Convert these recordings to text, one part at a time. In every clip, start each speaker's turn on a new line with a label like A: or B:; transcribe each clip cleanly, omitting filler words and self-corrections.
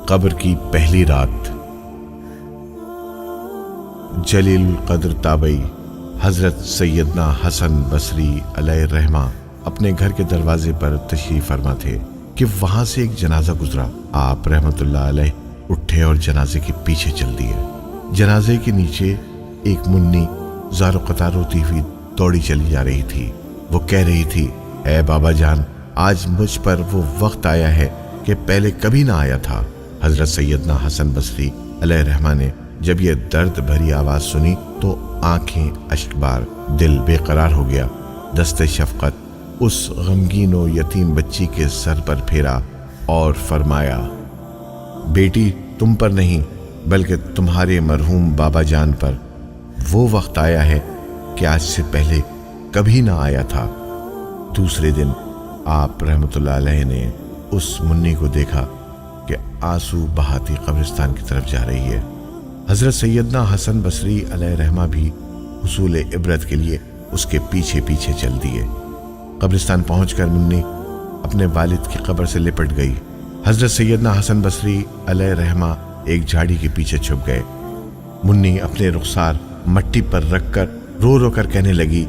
A: قبر کی پہلی رات۔ جلیل القدر تابعی حضرت سیدنا حسن بصری علیہ الرحمہ اپنے گھر کے دروازے پر تشریف فرما تھے کہ وہاں سے ایک جنازہ گزرا۔ آپ رحمت اللہ علیہ اٹھے اور جنازے کے پیچھے چل دیے۔ جنازے کے نیچے ایک منی زار و قطار روتی ہوئی دوڑی چلی جا رہی تھی۔ وہ کہہ رہی تھی، اے بابا جان، آج مجھ پر وہ وقت آیا ہے کہ پہلے کبھی نہ آیا تھا۔ حضرت سیدنا حسن بصری علیہ الرحمہ نے جب یہ درد بھری آواز سنی تو آنکھیں اشک بار، دل بے قرار ہو گیا۔ دست شفقت اس غمگین و یتیم بچی کے سر پر پھیرا اور فرمایا، بیٹی، تم پر نہیں بلکہ تمہارے مرحوم بابا جان پر وہ وقت آیا ہے کہ آج سے پہلے کبھی نہ آیا تھا۔ دوسرے دن آپ رحمت اللہ علیہ نے اس منی کو دیکھا کہ آنسو بہاتی قبرستان کی طرف جا رہی ہے۔ حضرت سیدنا حسن بصری علیہ الرحمہ بھی حصول عبرت کے لیے اس کے پیچھے پیچھے چل دیے۔ قبرستان پہنچ کر منی اپنے والد کی قبر سے لپٹ گئی۔ حضرت سیدنا حسن بصری علیہ الرحمہ ایک جھاڑی کے پیچھے چھپ گئے۔ منی اپنے رخسار مٹی پر رکھ کر رو رو کر کہنے لگی،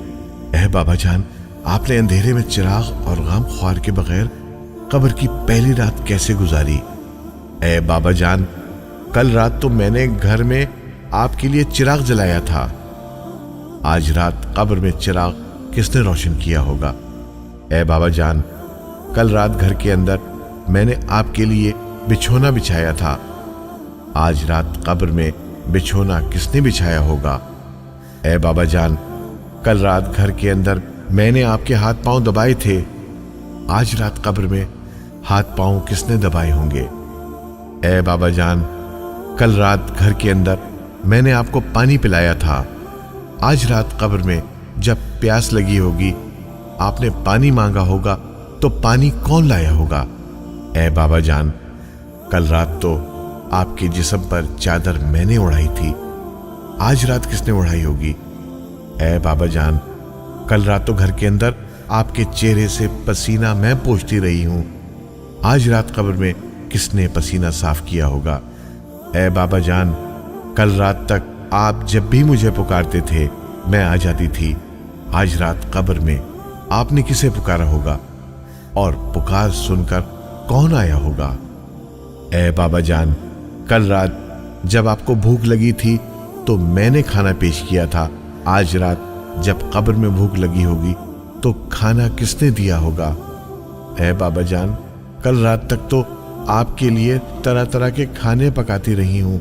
A: اے بابا جان، آپ نے اندھیرے میں چراغ اور غم خوار کے بغیر قبر کی پہلی رات کیسے گزاری؟ اے بابا جان، کل رات تو میں نے گھر میں آپ کے لیے چراغ جلایا تھا، آج رات قبر میں چراغ کس نے روشن کیا ہوگا؟ اے بابا جان، کل رات گھر کے اندر میں نے آپ کے لیے بچھونا بچھایا تھا، آج رات قبر میں بچھونا کس نے بچھایا ہوگا؟ اے بابا جان، کل رات گھر کے اندر میں نے آپ کے ہاتھ پاؤں دبائے تھے، آج رات قبر میں ہاتھ پاؤں کس نے دبائے ہوں گے؟ اے بابا جان، کل رات گھر کے اندر میں نے آپ کو پانی پلایا تھا، آج رات قبر میں جب پیاس لگی ہوگی آپ نے پانی مانگا ہوگا تو پانی کون لایا ہوگا؟ اے بابا جان، کل رات تو آپ کے جسم پر چادر میں نے اڑائی تھی، آج رات کس نے اڑائی ہوگی؟ اے بابا جان، کل رات تو گھر کے اندر آپ کے چہرے سے پسینہ میں پوچھتی رہی ہوں، آج رات قبر میں کس نے پسینہ صاف کیا ہوگا؟ اے بابا جان، کل رات تک آپ جب بھی مجھے پکارتے تھے میں آ جاتی تھی، آج رات قبر میں آپ نے کسے پکارا ہوگا اور پکار سن کر کون آیا ہوگا؟ اے بابا جان، کل رات جب آپ کو بھوک لگی تھی تو میں نے کھانا پیش کیا تھا، آج رات جب قبر میں بھوک لگی ہوگی تو کھانا کس نے دیا ہوگا؟ اے بابا جان، کل رات تک تو آپ کے لیے طرح طرح کے کھانے پکاتی رہی ہوں،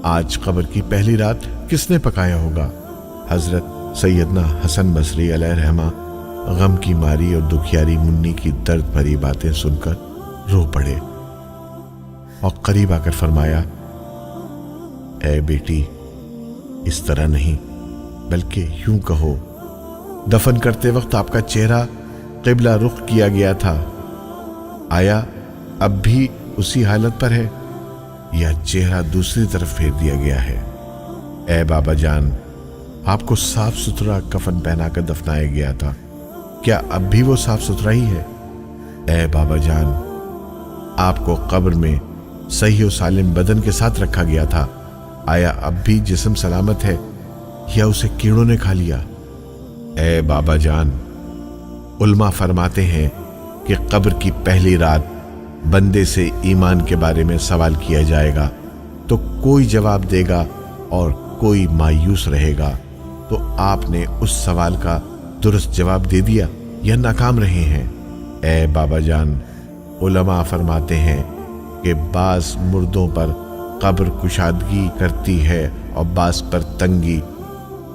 A: آج قبر کی پہلی رات کس نے پکایا ہوگا؟ حضرت سیدنا حسن بصری علیہ الرحمہ غم کی ماری اور دکھیاری منی کی درد بھری باتیں سن کر رو پڑے اور قریب آ کر فرمایا، اے بیٹی، اس طرح نہیں بلکہ یوں کہو، دفن کرتے وقت آپ کا چہرہ قبلہ رخ کیا گیا تھا، آیا اب بھی اسی حالت پر ہے یا چہرہ دوسری طرف پھیر دیا گیا ہے؟ اے بابا جان، آپ کو صاف ستھرا کفن پہنا کر دفنایا گیا تھا، کیا اب بھی وہ صاف ستھرا ہی ہے؟ اے بابا جان، آپ کو قبر میں صحیح و سالم بدن کے ساتھ رکھا گیا تھا، آیا اب بھی جسم سلامت ہے یا اسے کیڑوں نے کھا لیا؟ اے بابا جان، علماء فرماتے ہیں کہ قبر کی پہلی رات بندے سے ایمان کے بارے میں سوال کیا جائے گا تو کوئی جواب دے گا اور کوئی مایوس رہے گا، تو آپ نے اس سوال کا درست جواب دے دیا یا ناکام رہے ہیں؟ اے بابا جان، علماء فرماتے ہیں کہ بعض مردوں پر قبر کشادگی کرتی ہے اور بعض پر تنگی،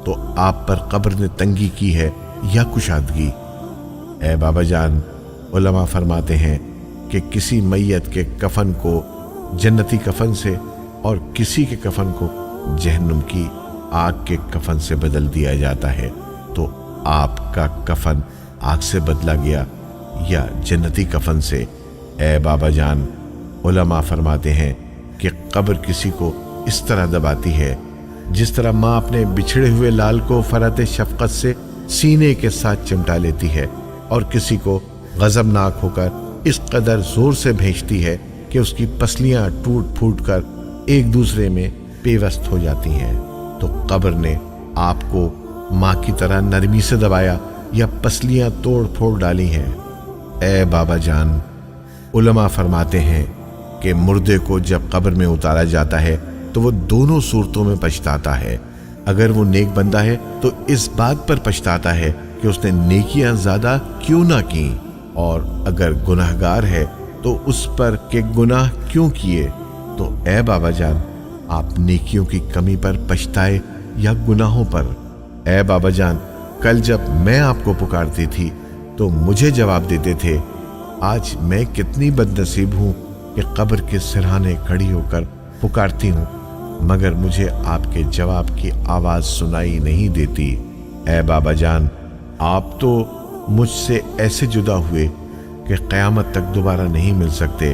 A: تو آپ پر قبر نے تنگی کی ہے یا کشادگی؟ اے بابا جان، علماء فرماتے ہیں کہ کسی میت کے کفن کو جنتی کفن سے اور کسی کے کفن کو جہنم کی آگ کے کفن سے بدل دیا جاتا ہے، تو آپ کا کفن آگ سے بدلا گیا یا جنتی کفن سے؟ اے بابا جان، علماء فرماتے ہیں کہ قبر کسی کو اس طرح دباتی ہے جس طرح ماں اپنے بچھڑے ہوئے لال کو فرات شفقت سے سینے کے ساتھ چمٹا لیتی ہے، اور کسی کو غضبناک ہو کر اس قدر زور سے بھینچتی ہے کہ اس کی پسلیاں ٹوٹ پھوٹ کر ایک دوسرے میں پیوست ہو جاتی ہیں، تو قبر نے آپ کو ماں کی طرح نرمی سے دبایا یا پسلیاں توڑ پھوڑ ڈالی ہیں؟ اے بابا جان، علماء فرماتے ہیں کہ مردے کو جب قبر میں اتارا جاتا ہے تو وہ دونوں صورتوں میں پچھتاتا ہے۔ اگر وہ نیک بندہ ہے تو اس بات پر پچھتاتا ہے کہ اس نے نیکیاں زیادہ کیوں نہ کیں، اور اگر گناہگار ہے تو اس پر کہ گناہ کیوں کیے۔ تو اے بابا جان، آپ نیکیوں کی کمی پر پچھتائے یا گناہوں پر؟ اے بابا جان، کل جب میں آپ کو پکارتی تھی تو مجھے جواب دیتے تھے۔ آج میں کتنی بد نصیب ہوں کہ قبر کے سرہانے کھڑی ہو کر پکارتی ہوں، مگر مجھے آپ کے جواب کی آواز سنائی نہیں دیتی۔ اے بابا جان، آپ تو مجھ سے ایسے جدا ہوئے کہ قیامت تک دوبارہ نہیں مل سکتے۔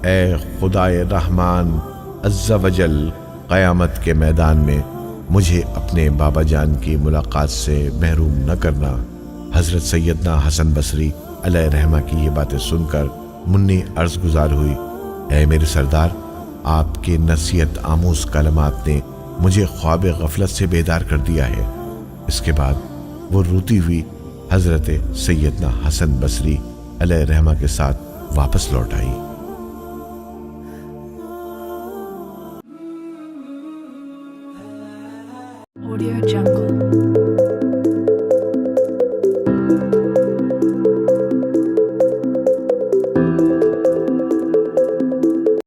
A: اے خدائے رحمان عز و جل، قیامت کے میدان میں مجھے اپنے بابا جان کی ملاقات سے محروم نہ کرنا۔ حضرت سیدنا حسن بصری علیہ رحمہ کی یہ باتیں سن کر منی عرض گزار ہوئی، اے میرے سردار، آپ کے نصیحت آموز کلمات نے مجھے خواب غفلت سے بیدار کر دیا ہے۔ اس کے بعد وہ روتی ہوئی حضرت سیدنا حسن بصری علیہ رحمہ کے ساتھ واپس لوٹ آئی۔
B: Audio Jungle.